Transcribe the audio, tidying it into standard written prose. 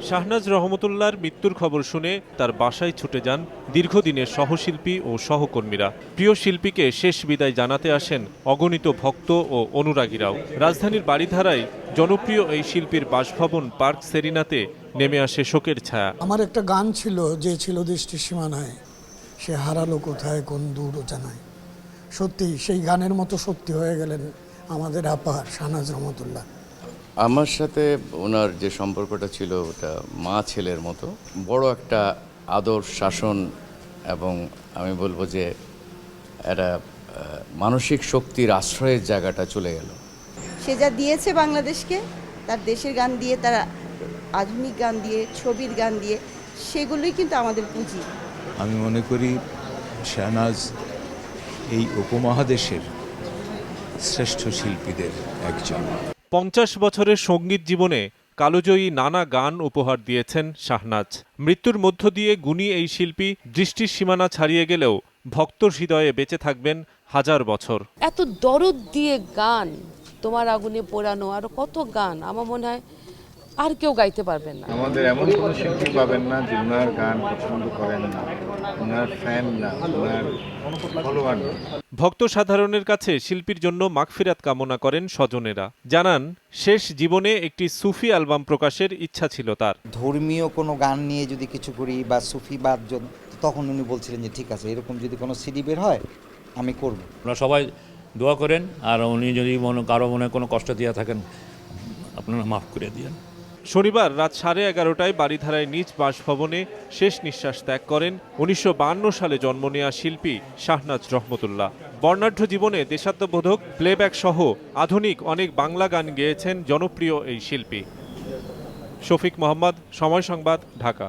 শাহনাজ রহমতুল্লাহর মৃত্যুর খবর শুনে তার বাসায় ছুটে যান দীর্ঘদিনের সহশিল্পী ও সহকর্মীরা। প্রিয় শিল্পীকে শেষ বিদায় জানাতে আসেন অগণিত ভক্ত ও অনুরাগীরাও। রাজধানীর বারিধারায় জনপ্রিয় এই শিল্পীর বাসভবন পার্ক সেরিনাতে নেমে আসে শোকের ছায়া। আমার একটা গান ছিল, যে ছিল দৃষ্টির সীমানায়, সে হারালো কোথায় কোন দূর অজানায়। সত্যি সেই গানের মতো সত্যি হয়ে গেলেন আমাদের আপা শাহনাজ রহমতুল্লাহ। আমার সাথে ওনার যে সম্পর্কটা ছিল ওটা মা ছেলের মতো, বড় একটা আদর শাসন, এবং আমি বলবো যে একটা মানসিক শক্তির আশ্রয়ের জায়গাটা চলে গেল। সে যা দিয়েছে বাংলাদেশকে, তার দেশের গান দিয়ে, তার আধুনিক গান দিয়ে, ছবির গান দিয়ে, সেগুলোই কিন্তু আমাদের পুঁজি। আমি মনে করি শাহনাজ এই উপমহাদেশের শ্রেষ্ঠ শিল্পীদের একজন। 50 বছরের সঙ্গীত জীবনে কালোজয়ী নানা গান উপহার দিয়েছেন শাহনাজ। মৃত্যুর মধ্য দিয়ে গুণী এই শিল্পী দৃষ্টির সীমানা ছাড়িয়ে গেলেও ভক্ত হৃদয়ে বেঁচে থাকবেন হাজার বছর। এত দরদ দিয়ে গান, তোমার আগুনে পোড়ানো, আরো কত গান, আমার মনে হয় আর কেউ গাইতে পারবেন না। আমাদের এমন কোনো শিল্পী পাবেন না যে ওনার গান পছন্দ করেন না, ওনার ফ্যান না, ওনার ফলোয়ার না। ভক্ত সাধারণের কাছে শিল্পীর জন্য মাগফিরাত কামনা করেন স্বজনেরা। জানান, শেষ জীবনে একটি সুফি অ্যালবাম প্রকাশের ইচ্ছা ছিল তার। ধর্মীয় কোনো গান নিয়ে যদি কিছু করি বা সুফি বাদ, তখন উনি বলছিলেন যে ঠিক আছে, এরকম যদি কোনো সিডি বের হয় আমি করব। আপনারা সবাই দোয়া করেন, আর উনি যদি কারো মনে কোনো কষ্ট দিয়ে থাকেন আপনারা মাফ করে দিয়েন। শনিবার রাত 11:30টায় বারিধারায় নিজ বাসভবনে শেষ নিঃশ্বাস ত্যাগ করেন 1952 সালে জন্ম নেয়া শিল্পী শাহনাজ রহমতুল্লাহ। বর্ণাঢ্য জীবনে দেশাত্মবোধক প্লেব্যাক সহ আধুনিক অনেক বাংলা গান গেয়েছেন জনপ্রিয় এই শিল্পী। শফিক মোহাম্মদ, সময় সংবাদ, ঢাকা।